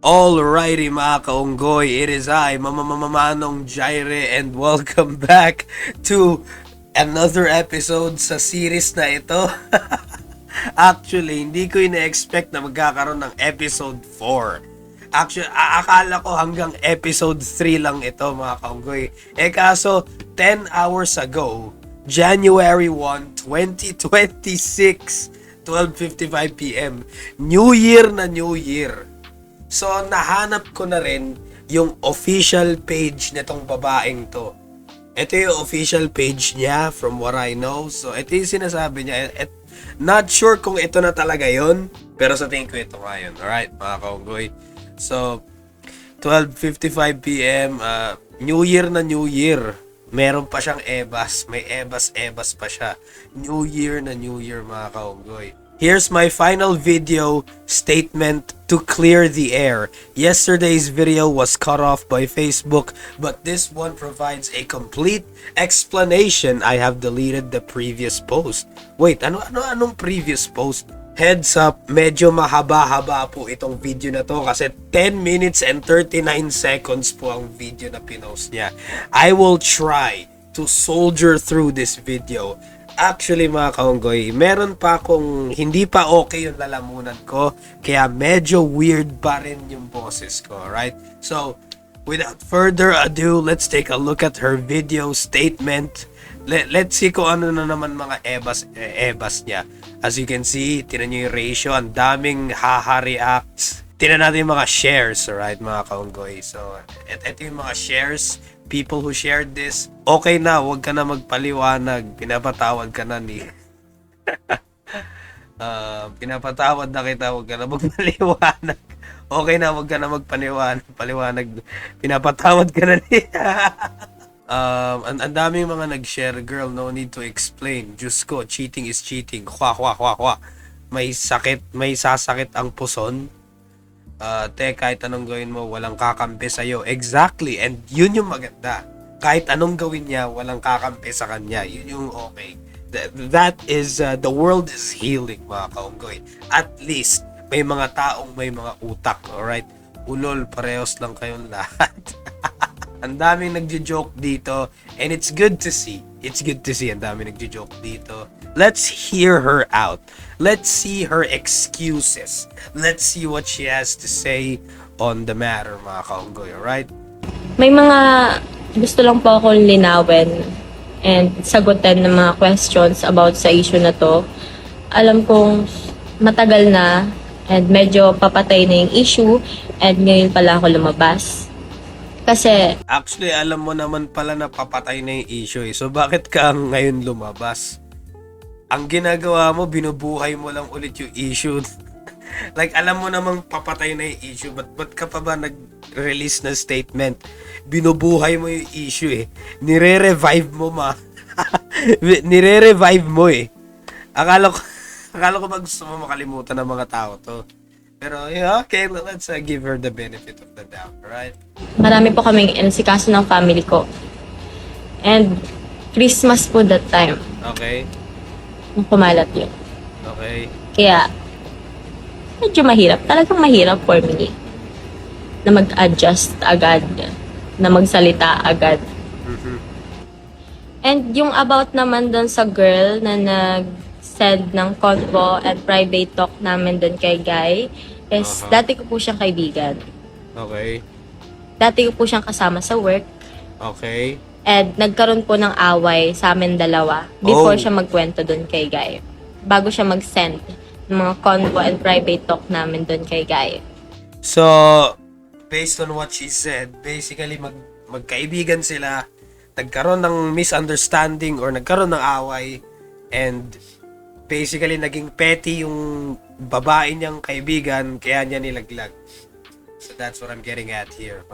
Alrighty mga kaunggoy, it is I, Mamamanong Jaire, and welcome back to another episode sa series na ito. Actually, hindi ko ina-expect na magkakaroon ng episode 4. Actually, akala ko hanggang episode 3 lang ito mga kaunggoy. Kaso, 10 hours ago, January 1, 2026, 12:55 p.m. New Year na New Year. So, nahanap ko na rin yung official page nitong babaeng to. Ito yung official page niya from what I know. So, ito yung sinasabi niya. Not sure kung ito na talaga yon, pero sa tingin ko ito nga yun. Alright, mga kaunggoy. So, 12:55 p.m. New Year na New Year. Meron pa siyang ebas. May ebas pa siya. New Year na New Year, mga kaunggoy. Here's my final video statement to clear the air. Yesterday's video was cut off by Facebook, but this one provides a complete explanation. I have deleted the previous post. Wait, anong previous post? Heads up, medyo mahaba-haba po itong video na to kasi 10 minutes and 39 seconds po ang video na pinost niya. I will try to soldier through this video. Actually mga kaunggoy, meron pa akong hindi pa okay yung lalamunan ko, kaya medyo weird pa rin yung boses ko, right? So, without further ado, let's take a look at her video statement. Let's see kung ano na naman mga ebas niya. As you can see, tinan nyo yung ratio, ang daming haha reacts. Tinan natin yung mga shares, right mga kaunggoy. So, ito yung mga shares. People who shared this, okay na, wag ka na magpaliwanag, pinapatawad ka na ni pinapatawad na kita, wag ka na magpaliwanag, okay na, wag ka na magpaliwanag, pinapatawad ka na ni ang daming mga nag-share, girl, no need to explain, Diyos ko, cheating is cheating, may sasakit ang puson. Kahit anong gawin mo, walang kakampi sa'yo. Exactly. And yun yung maganda. Kahit anong gawin niya, walang kakampi sa kanya. Yun yung okay. That is, the world is healing, mga kaunggoy. At least, may mga taong may mga utak. Alright? Ulol, parehos lang kayong lahat. Ang daming nagjo-joke dito. And it's good to see. It's good to see. Ang daming nagjo-joke dito. Let's hear her out. Let's see her excuses. Let's see what she has to say on the matter, mga kaunggoy, alright? May mga gusto lang po akong linawin and sagutin ng mga questions about sa issue na to. Alam kong matagal na and medyo papatay na yung issue and ngayon pala ako lumabas. Kasi Actually, alam mo naman pala na papatay na yung issue eh. So, bakit ka ngayon lumabas? Ang ginagawa mo, binubuhay mo lang ulit yung issue. Like, alam mo namang papatay na yung issue, ba't ka pa ba nag-release ng statement? Binubuhay mo yung issue eh. Nire-revive mo Nire-revive mo eh. Akala ko ba gusto mo makalimutan ng mga tao to. Pero, yeah, okay, let's give her the benefit of the doubt, right? marami po kaming inasikaso ng family ko. And Christmas po that time, Okay, nung kumalat yun. okay. Kaya, medyo mahirap. Talagang mahirap for me na mag-adjust agad, na magsalita agad. And yung about naman doon sa girl na nag-send ng convo and private talk namin doon kay Guy, is dati ko po siyang kaibigan. Okay, Dati ko po siyang kasama sa work. okay. And nagkaroon po ng away sa amin dalawa before Oh. siya magkwento doon kay Guy. Bago siya mag-send ng mga convo and private talk namin doon kay Guy. So, based on what she said, basically magkaibigan sila, nagkaroon ng misunderstanding or nagkaroon ng away, and basically naging petty yung babae niyang kaibigan, kaya niya nilaglag. So that's what I'm getting at here.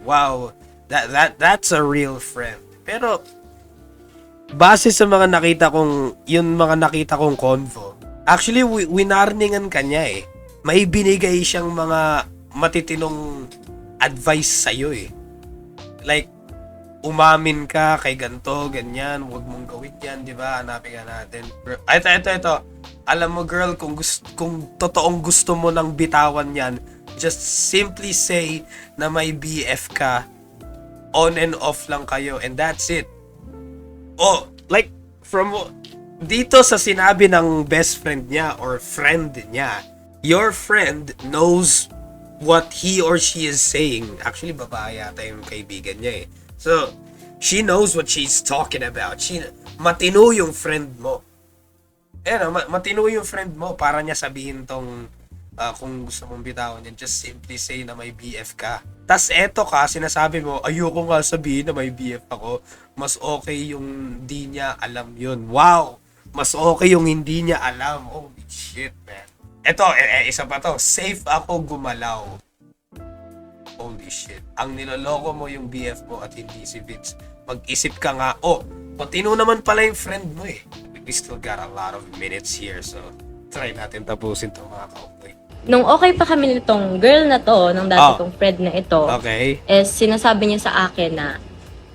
Wow, that's a real friend. Pero base sa mga nakita kong convo, actually winarningan kanya eh. May binigay siyang mga matitinong advice sa'yo eh. Like, umamin ka kay ganto, ganyan, huwag mong gawin yan, di ba? Hanapin ka natin. Ito. Alam mo girl, kung totoong gusto mo ng bitawan yan, just simply say na may BF ka, on and off lang kayo, and that's it. Oh, like, from dito sa sinabi ng best friend niya or friend niya, your friend knows what he or she is saying. Actually, babae yata yung kaibigan niya eh. So, she knows what she's talking about. Matino yung friend mo. Matino yung friend mo para niya sabihin tong kung gusto mong bitawan yan, just simply say na may BF ka. Tas eto ka, sinasabi mo, ayoko nga sabihin na may BF ako. Mas okay yung hindi niya alam yun. Wow! Mas okay yung hindi niya alam. Holy shit, man. Eto, isa pa to. Safe ako gumalaw. Holy shit. Ang niloloko mo yung BF mo at hindi si Vince. Mag-isip ka nga, patino naman pala yung friend mo eh. We still got a lot of minutes here, so try natin tapusin to mga kaupoy. Nung okay pa kami nitong girl na to, nung dati kong friend na ito, Okay. sinasabi niya sa akin na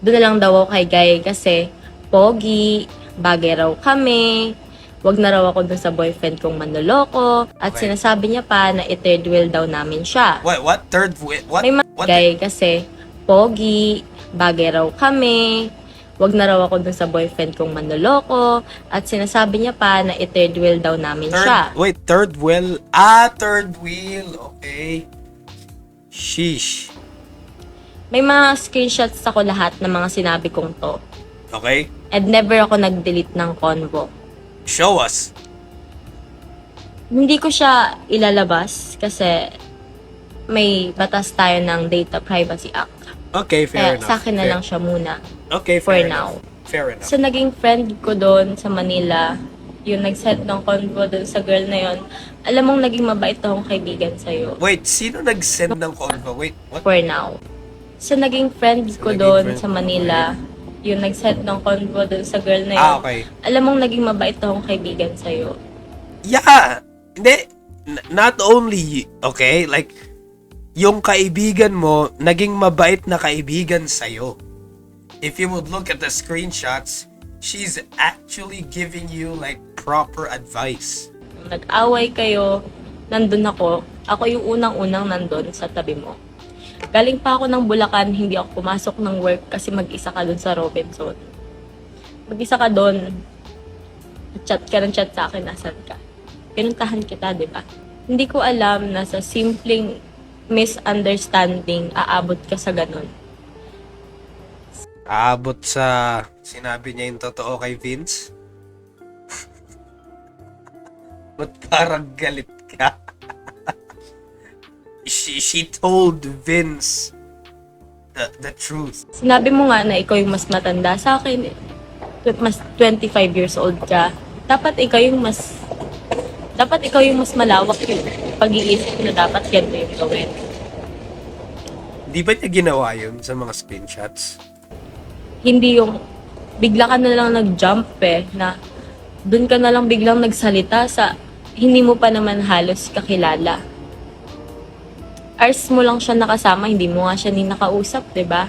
doon na lang daw ako kay Guy kasi pogi, bagay raw kami, wag na raw ako dun sa boyfriend kong manloloko, at Okay. sinasabi niya pa na i-third wheel daw namin siya. What? Third wheel? What? May mga What? Guy kasi pogi, bagay raw kami, wag na raw ako dun sa boyfriend kong manloloko, at sinasabi niya pa na i-third wheel daw namin siya. Third wheel? Third wheel. Okay. Sheesh. May mga screenshots ako lahat ng mga sinabi kong to. Okay. And never ako nag-delete ng convo. Show us. Hindi ko siya ilalabas kasi may batas tayo ng Data Privacy Act. Okay, fair Kaya enough. sa akin na lang siya muna. Okay, for fair now. enough. Fair enough. So, naging friend ko doon sa Manila, yung nag-set ng convo doon sa girl na yon. Alam mong naging mabait akong kaibigan sa'yo. Wait, sino nag-send ng convo? Wait, what? For now. So, naging friend ko naging doon friend sa mo, Manila, yung nag-set ng convo doon sa girl na yon. Okay. Alam mong naging mabait akong kaibigan sa'yo. Yeah. Hindi. Not only, okay, like, yung kaibigan mo, naging mabait na kaibigan sa'yo. If you would look at the screenshots, she's actually giving you, like, proper advice. Nag-away kayo, nandun ako. Ako yung unang-unang nandun sa tabi mo. Galing pa ako ng Bulacan, hindi ako pumasok ng work kasi mag-isa ka dun sa Robinson. Mag-isa ka dun. Chat ka ng chat sa akin, nasan ka? Pinuntahan kita, di ba? Hindi ko alam na sa simpleng misunderstanding, aabot ka sa ganun. Aabot sa sinabi niya yung totoo kay Vince? Ba't parang galit ka? She told Vince the truth. Sinabi mo nga na ikaw yung mas matanda sa akin. Mas 25 years old ka. Dapat ikaw yung mas malawak yung pag-iisip na dapat ganito yung gawin. Di ba niya ginawa yun sa mga screenshots? Hindi yung bigla ka na lang nag-jump na dun ka na lang biglang nagsalita sa hindi mo pa naman halos kakilala. Hours mo lang siya nakasama, hindi mo nga siya ni nakausap, 'di ba?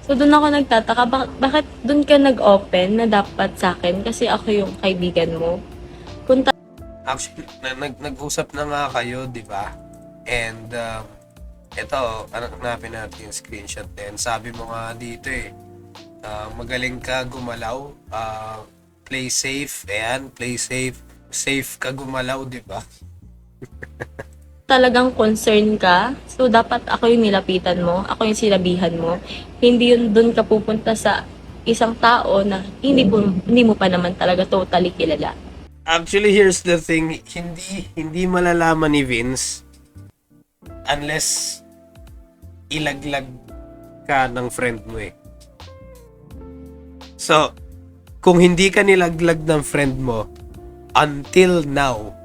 So dun ako nagtataka, bakit dun ka nag-open na dapat sa akin kasi ako yung kaibigan mo? Actually, nag-usap na nga kayo, di ba? And, ito, hanapin natin yung screenshot din. Sabi mo nga dito magaling ka gumalaw, play safe, ayan, play safe, safe ka gumalaw, di ba? Talagang concern ka, so dapat ako yung nilapitan mo, ako yung sinabihan mo. Hindi yun dun ka pupunta sa isang tao na hindi mo pa naman talaga totally kilala. Actually, here's the thing, hindi malalaman ni Vince unless ilaglag ka ng friend mo eh. So, kung hindi ka nilaglag ng friend mo, until now,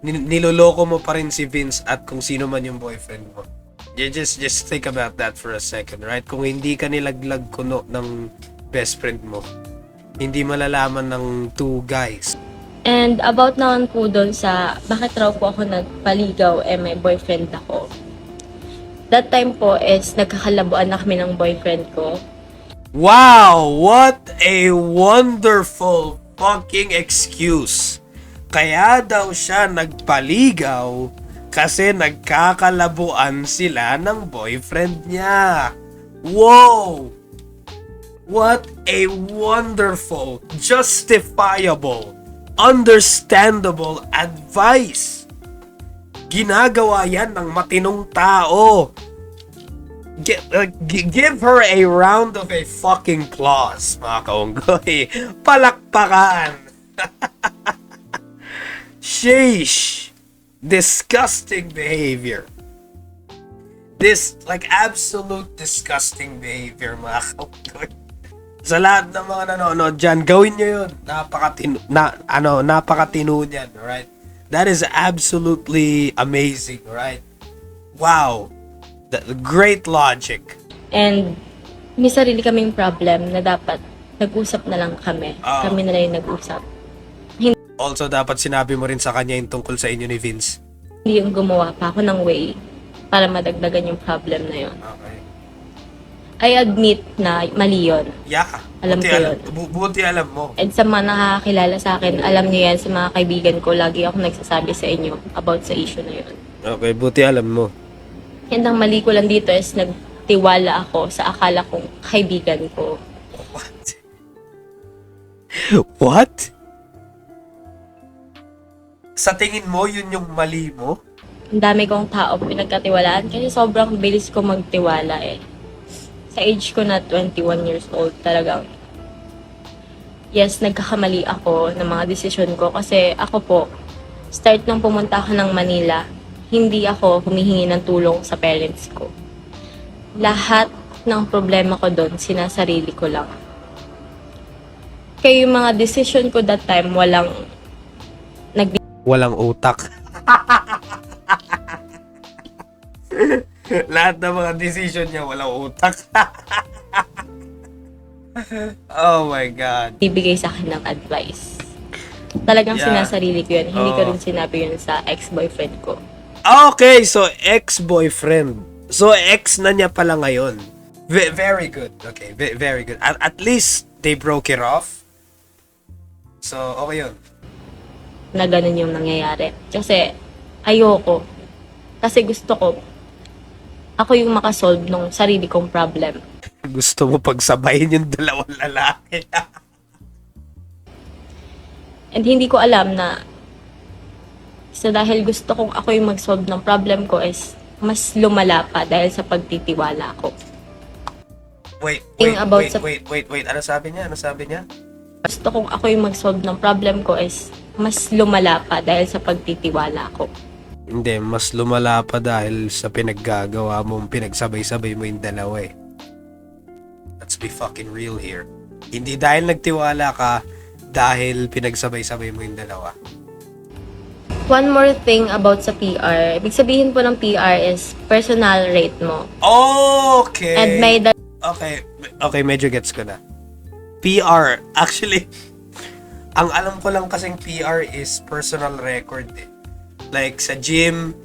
niloloko mo pa rin si Vince at kung sino man yung boyfriend mo. You just think about that for a second, right? Kung hindi ka nilaglag kuno ng best friend mo, hindi malalaman ng two guys. And about naman po doon sa bakit raw po ako nagpaligaw may boyfriend ako. That time po is nagkakalabuan na kami ng boyfriend ko. Wow! What a wonderful fucking excuse. Kaya daw siya nagpaligaw Kasi nagkakalabuan sila ng boyfriend niya. Whoa! What a wonderful, justifiable, understandable advice. Ginagawa yan ng matinong tao. Give her a round of a fucking applause, mga kaunggoy. Palakpakan. Sheesh. Disgusting behavior. This, like, absolute disgusting behavior, mga kaunggoy. Sa lahat ng mga nanonood dyan, gawin nyo yun. Napakatino niyan, alright? That is absolutely amazing, right? Wow. Great logic. And may sarili kaming problem na dapat nag-usap na lang kami. Kami na lang yung nag-usap. Also, dapat sinabi mo rin sa kanya yung tungkol sa inyo ni Vince. Hindi yung gumawa pa ako ng way para madagdagan yung problem na yun. Okay. I admit na mali yun. Yeah. Alam ko yun. Buti alam mo. And sa mga nakakakilala sa akin, alam niyo yan, sa mga kaibigan ko, lagi ako nagsasabi sa inyo about sa issue na yun. Okay, buti alam mo. And ang mali ko lang dito is nagtiwala ako sa akala kong kaibigan ko. What? What? Sa tingin mo, yun yung mali mo? Ang dami kong tao pinagkatiwalaan kasi sobrang bilis ko magtiwala eh. Sa age ko na 21 years old, talagang yes, nagkakamali ako ng mga desisyon ko kasi ako po, start nung pumunta ako ng Manila, hindi ako humihingi ng tulong sa parents ko. Lahat ng problema ko doon, sinasarili ko lang. Kaya yung mga decision ko that time, Walang utak. Lahat ng mga decision niya, walang utak. Oh my God. bibigay sa akin ng advice. Talagang Yeah. sinasarili ko yun. Hindi ko Oo. rin sinabi yun sa ex-boyfriend ko. Okay, so ex-boyfriend. So ex na niya pala ngayon. Very good. Okay, very good. At least they broke it off. So, okay yun. Na ganun yung nangyayari. Kasi ayoko. Kasi gusto ko ako yung makasolve ng sarili kong problem. Gusto mo pagsabayin yung dalawang lalaki. And hindi ko alam na dahil gusto kong ako yung mag-solve ng problem ko is mas lumala pa dahil sa pagtitiwala ko. Wait. Ano sabi niya? Gusto kong ako yung mag-solve ng problem ko is mas lumala pa dahil sa pagtitiwala ko. Hindi, mas lumala pa dahil sa pinaggagawa mo, pinagsabay-sabay mo yung dalawa eh. Let's be fucking real here. Hindi dahil nagtiwala ka, dahil pinagsabay-sabay mo yung dalawa. One more thing about sa PR. Ibig sabihin po ng PR is personal rate mo. Okay. And may Okay, medyo gets ko na. PR, actually, ang alam ko lang kasing PR is personal record eh. Like sa gym,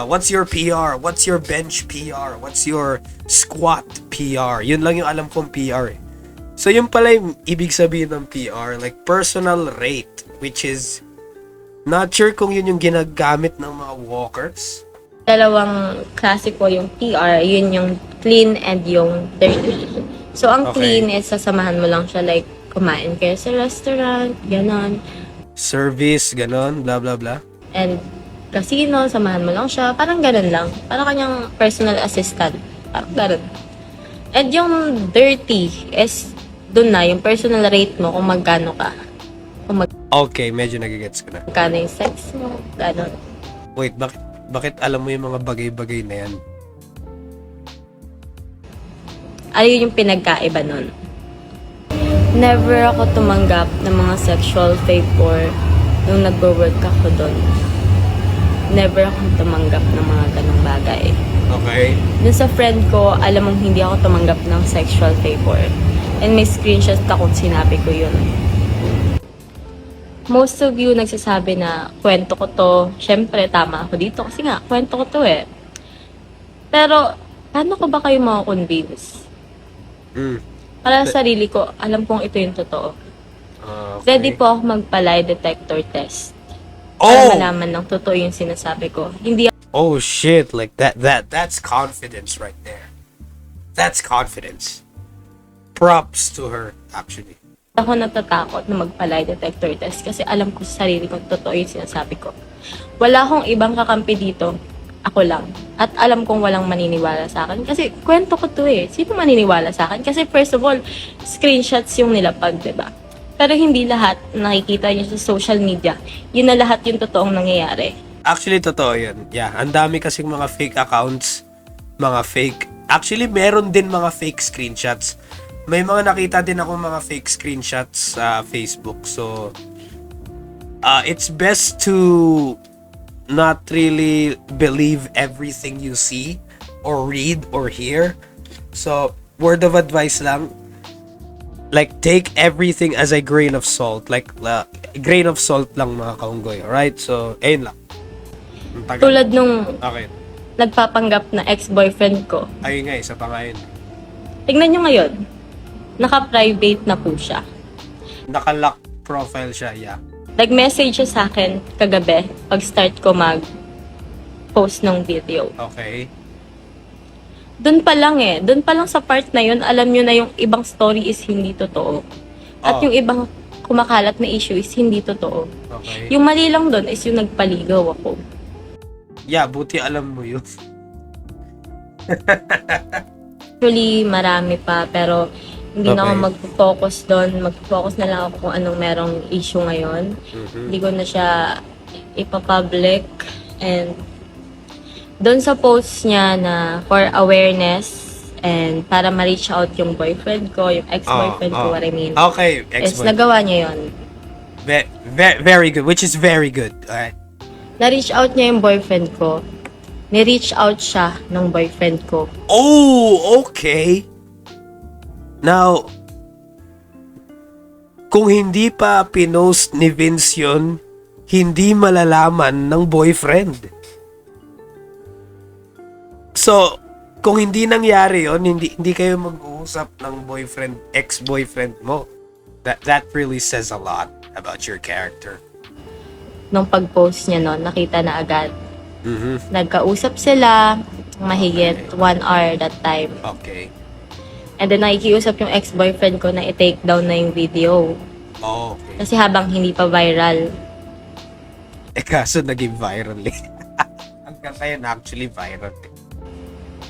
what's your PR? What's your bench PR? What's your squat PR? Yun lang yung alam kong PR eh. So yun pala yung ibig sabihin ng PR, like personal rate, which is not sure kung yun yung ginagamit ng mga walkers. dalawang klase ko yung PR, yun yung clean and yung dirty. So ang Okay. clean is sasamahan mo lang siya like kumain kayo sa restaurant, ganon. Service, ganon, blah blah blah. And casino, samahan mo lang siya. Parang ganun lang. Parang kanyang personal assistant. Parang ganun. And yung dirty is dun na, yung personal rate mo kung magkano ka. Kung Okay, medyo nagigets ko na. magkano yung sex mo, ganun. Wait, bakit alam mo yung mga bagay-bagay na yan? Ano yung pinagkaiba nun? Never ako tumanggap ng mga sexual favor nung nagwo-work ako doon. Never akong tumanggap ng mga ganong bagay. Okay. Dun sa friend ko, alam mong hindi ako tumanggap ng sexual favor. And may screenshot akong sinabi ko yun. Most of you nagsasabi na kwento ko to. Siyempre, tama ako dito kasi nga, kwento ko to eh. Pero, paano ko ba kayo makakonvince? Para sa sarili ko, alam kong ito yung totoo. Okay. Ready po ako magpa-lie detector test. Para Oh! malaman ng totoo yung sinasabi ko. Hindi Oh shit, like that's confidence right there. That's confidence. Props to her, actually. Ako natatakot na magpa-lie detector test kasi alam ko sa sarili kong totoo yung sinasabi ko. Wala akong ibang kakampi dito. Ako lang. At alam kong walang maniniwala sa akin. Kasi kwento ko to eh. Sino maniniwala sa akin? Kasi first of all, screenshots yung nilapag, diba? Pero hindi lahat nakikita nyo sa social media. Yun na lahat yung totoong nangyayari. Actually, totoo yun. Yeah, ang dami kasing mga fake accounts, mga fake... Actually, meron din mga fake screenshots. May mga nakita din ako mga fake screenshots sa Facebook. So, it's best to not really believe everything you see or read or hear. So, word of advice lang, like, take everything as a grain of salt. Like, grain of salt lang mga kaunggoy. Alright? So, ayun lang. Ang tagal. Tulad nung Okay. nagpapanggap na ex-boyfriend ko. Ayun nga, isa pa nga yun. Tingnan nyo ngayon. Naka-private na po siya. Naka-lock profile siya, yeah. Nag-message siya sa akin kagabi pag start ko mag-post ng video. Okay. Doon pa lang doon pa lang sa part na yun, alam nyo na yung ibang story is hindi totoo. At Oh. yung ibang kumakalat na issue is hindi totoo. Okay. Yung mali lang doon is yung nagpaligaw ako. Yeah, buti alam mo yun. Actually, marami pa, pero hindi na ako Okay. mag-focus doon. Mag-focus na lang ako kung anong merong issue ngayon. Hindi ko na siya ipapublic. And doon sa post niya na for awareness and para ma-reach out yung boyfriend ko, yung ex-boyfriend ko, what I mean. Okay, Is ex-boyfriend. nagawa niya yun. Very good, which is very good. Alright. Na-reach out niya yung boyfriend ko. Ni-reach out siya ng boyfriend ko. Oh, okay. Now, kung hindi pa pinost ni Vince yun, hindi malalaman ng boyfriend. So, kung hindi nangyari yun, hindi kayo mag-uusap ng boyfriend, ex-boyfriend mo. That really says a lot about your character. Nung pag-post niya nun, nakita na agad. Mm-hmm. Nagkausap sila, mahigit 1 hour that time. Okay. And then nakikiusap yung ex-boyfriend ko na i-take down na yung video. Oh, okay. Kasi habang hindi pa viral. Kaso naging viral eh. Hanggang ngayon actually viral eh.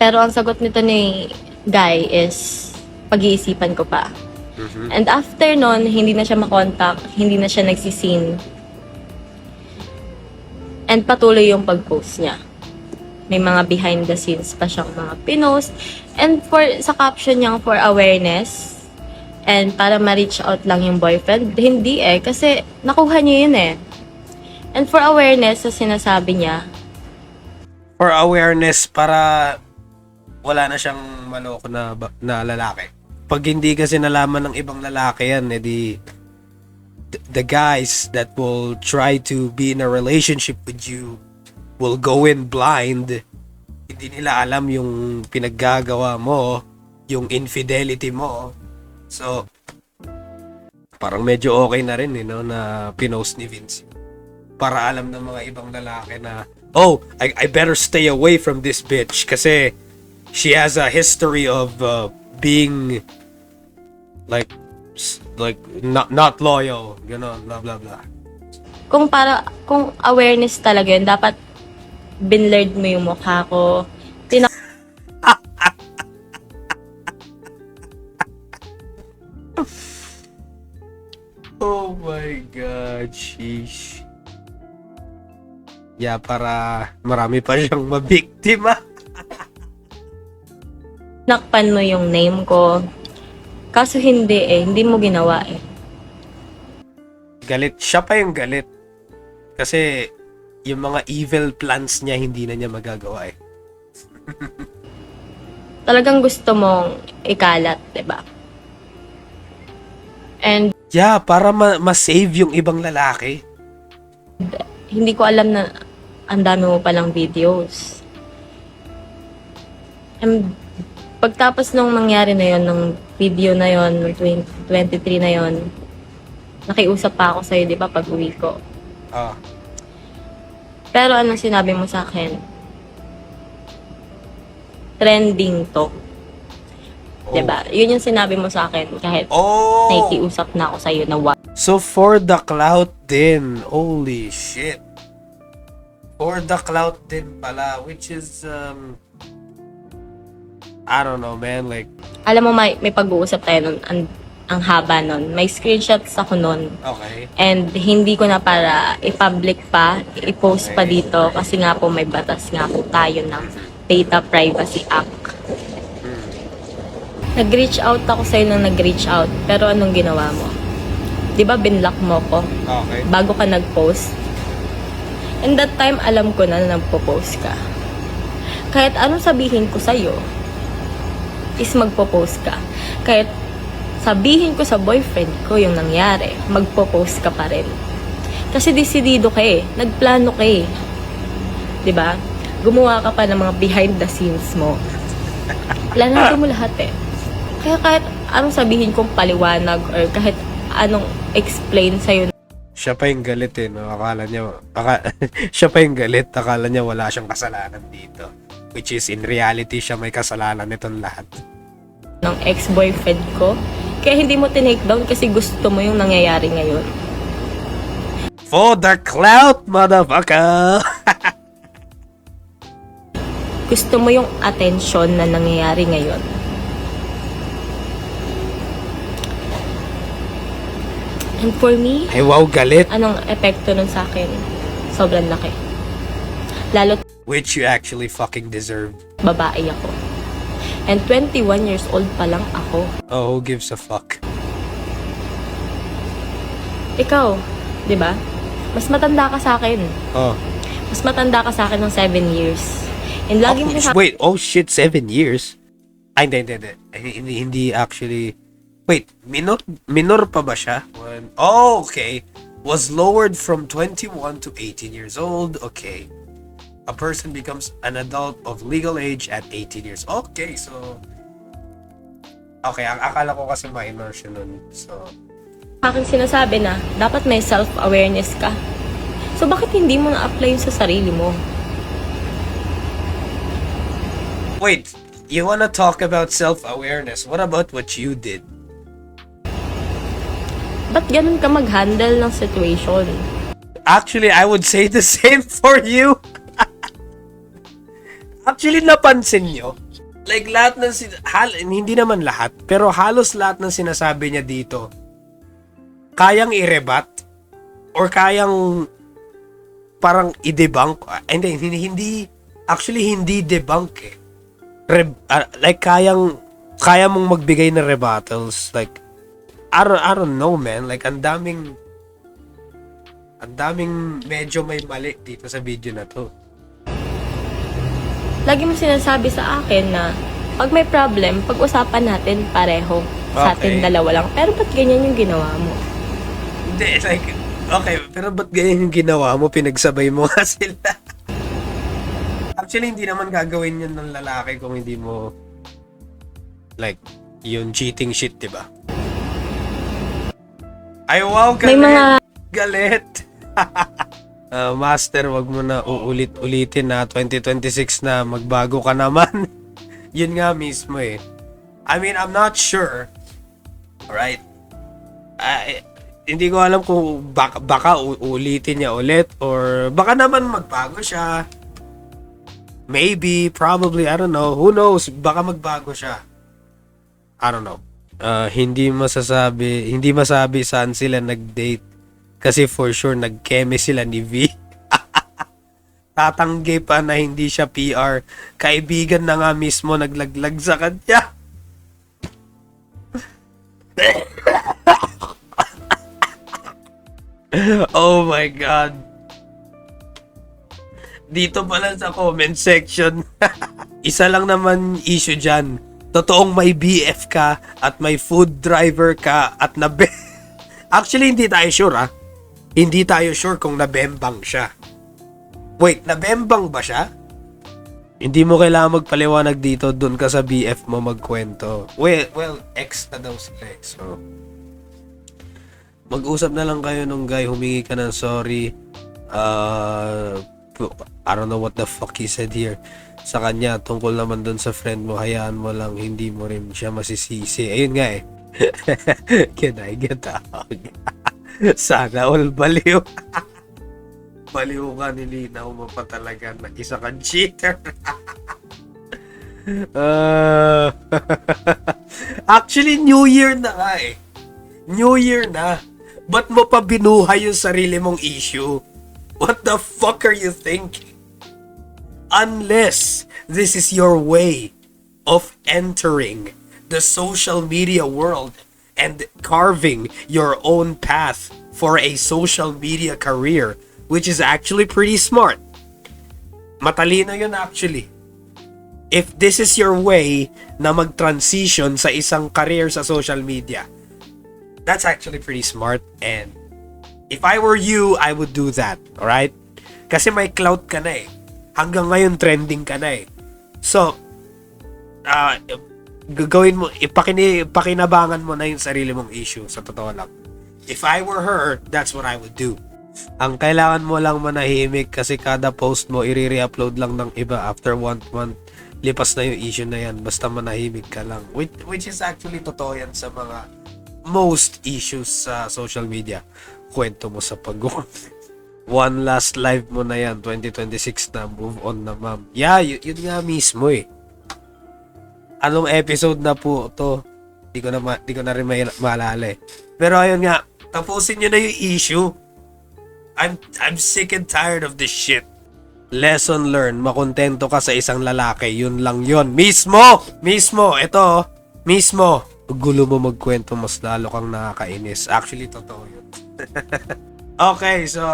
Pero ang sagot nito ni Guy is pag-iisipan ko pa. Mhm. And after nun, hindi na siya makontak, hindi na siya nagsisin. And patuloy yung pag-post niya. May mga behind the scenes pa siyang mga pinost. And sa caption niyang for awareness and para ma-reach out lang yung boyfriend, hindi kasi nakuha niya yun And for awareness, sa sinasabi niya, For awareness, para wala na siyang maloko na lalaki. Pag hindi kasi nalaman ng ibang lalaki yan, edi the guys that will try to be in a relationship with you will go in blind. Hindi nila alam yung pinaggagawa mo, yung infidelity mo. So, parang medyo okay na rin, no, na pinost ni Vince. Para alam ng mga ibang lalaki na, oh, I better stay away from this bitch kasi she has a history of being like not loyal, gano'n, blah blah blah. kung awareness talaga yun, dapat binlurred mo yung mukha ko. Oh my God, sheesh. Yeah, para marami pa siyang mabiktima. Tinakpan mo yung name ko. Kaso hindi mo ginawa Galit, siya pa yung galit. Kasi yung mga evil plans niya hindi na niya magagawa Talagang gusto mong ikalat, 'di ba? And Yeah, para ma-save yung ibang lalaki. hindi ko alam na ang dami mo palang videos. And pagtapos nung nangyari na yon, nung video na yon, nung 23 na yon, nakiusap pa ako sa'yo, di ba, pag uwi ko. Ah, Pero anong sinabi mo sa akin? trending to. Diba? Yun yung sinabi mo sa akin kahit Oh! nakikiusap na ako sa'yo na So, for the clout din. Holy shit. For the clout din pala. Which is, I don't know, man. Like, alam mo, may pag-uusap tayo nun, ang haba nun. May screenshots ako nun. okay. And hindi ko na para i-public pa, i-post pa dito kasi nga po may batas nga po tayo ng Data Privacy Act. Nag-reach out ako sa'yo nang nag-reach out. Pero anong ginawa mo? Di ba binlock mo ko Okay. bago ka nag-post? And that time, alam ko na nagpo-post ka. Kahit anong sabihin ko sa'yo, is magpo-post ka. Kahit sabihin ko sa boyfriend ko yung nangyari, magpo-post ka pa rin. Kasi desidido ka eh. Nagplano ka eh. Diba? Gumawa ka pa ng mga behind the scenes mo. Planado mo lahat eh. Kaya kahit anong sabihin kong paliwanag or kahit anong explain sa'yo. Siya pa yung galit eh, no? Siya pa yung galit. Akala niya wala siyang kasalanan dito. Which is, in reality, siya may kasalanan nitong lahat. Ng ex-boyfriend ko. Kaya hindi mo tinake down kasi gusto mo yung nangyayari ngayon. For the clout, motherfucker! Gusto mo yung attention na nangyayari ngayon. And for me, Ay, wow, galit. anong epekto nun sa akin? Sobrang laki. Lalo Which you actually fucking deserve. babae ako. And 21 years old pa lang ako. Oh, who gives a fuck? Ikaw, di ba? Mas matanda ka sa akin. Oh. Mas matanda ka sa akin ng 7 years. And lagi mo Wait, oh shit, 7 years? Ay, hindi actually. Wait, minor pa ba siya? Oh, okay. Was lowered from 21 to 18 years old. Okay. A person becomes an adult of legal age at 18 years. Okay, so... Okay, akala ko kasi minor siya nun. So... aking sinasabi na dapat may self-awareness ka. So bakit hindi mo na-apply yun sa sarili mo? Wait, you wanna talk about self-awareness? What about what you did? Ba't ganun ka mag-handle ng situation? Actually, I would say the same for you. Actually, napansin nyo, like lahat ng, hindi naman lahat, pero halos lahat ng sinasabi niya dito, kayang i-rebut, or kayang parang i-debunk, hindi, actually hindi debunk eh. Like kaya mong magbigay ng rebuttals, like, I don't know, man. Like, ang daming medyo may mali dito sa video na to. Lagi mo sinasabi sa akin na pag may problem, pag-usapan natin pareho. Sa atin Okay. dalawa lang. Pero ba't ganyan yung ginawa mo? Hindi, like, okay, pero ba't ganyan yung ginawa mo? Pinagsabay mo nga sila. Actually, hindi naman gagawin yun ng lalaki kung hindi mo, like, yung cheating shit, diba? Ay, wow, galit! May mga Galit! Master, wag mo na uulit-ulitin na 2026 na magbago ka naman. Yun nga mismo eh. I mean, I'm not sure. Alright? Hindi ko alam kung baka ulitin niya ulit or baka naman magbago siya. Maybe, probably, I don't know. Who knows? Baka magbago siya. I don't know. Hindi masabi saan sila nag-date. Kasi for sure, nag-chemi sila ni V. Tatanggi pa na hindi siya PR. Kaibigan na nga mismo naglaglag sa kanya. Oh my God. Dito pala sa comment section. Isa lang naman issue dyan. Totoong may BF ka at may food driver ka at Actually, hindi tayo sure Hindi tayo sure kung nabembang siya. Wait, nabembang ba siya? Hindi mo kailangan magpaliwanag dito, dun ka sa BF mo magkwento. Well, ex na daw sila eh. So, mag-usap na lang kayo nung guy, humingi ka ng sorry. I don't know what the fuck he said here. sa kanya tungkol naman dun sa friend mo, hayaan mo lang, hindi mo rin siya masisisi. Ayun nga eh. Can I get out? Sana all baliw. Baliw ka, nilinaw mo pa talaga na isa kang cheater. Ah. Actually, New Year na nga eh. New Year na. Ba't mo pa binuhay yung sarili mong issue? What the fuck are you thinking? Unless this is your way of entering the social media world and carving your own path for a social media career, which is actually pretty smart. Matalino yun actually. If this is your way na mag-transition sa isang career sa social media, that's actually pretty smart, and if I were you, I would do that, alright? Kasi may clout ka na eh. Hanggang ngayon, trending ka na eh. So, gagawin mo, ipakinabangan mo na yung sarili mong issue, sa totoo lang. If I were her, that's what I would do. Ang kailangan mo lang manahimik kasi kada post mo, i-re-upload lang ng iba after 1 month. Lipas na yung issue na yan, basta manahimik ka lang. Which is actually totoo yan sa mga most issues sa social media. Kwento mo sa one last live mo na yan, 2026 na, move on na ma'am. Yeah, yun nga mismo eh. Anong episode na po to? Di ko na rin maalala eh. Pero ayun nga, tapusin nyo na yung issue. I'm sick and tired of this shit. Lesson learned, makontento ka sa isang lalaki, yun lang yun. Mismo! Ito, mismo. Gulo mo magkwento, mas lalo kang nakakainis. Actually, totoo yun. Okay, so,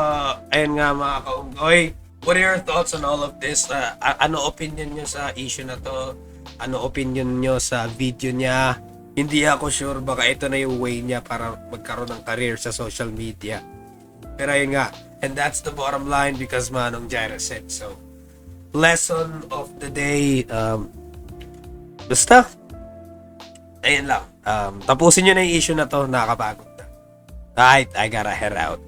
ayun nga mga kaunggoy. What are your thoughts on all of this? Ano opinion nyo sa issue na to? Ano opinion nyo sa video niya? Hindi ako sure, baka ito na yung way niya para magkaroon ng career sa social media. Pero ayun nga, and that's the bottom line because Manong Jaira said so. Lesson of the day, basta, ayun lang. Tapusin nyo na yung issue na to, nakakapagod na. Alright, I gotta head out.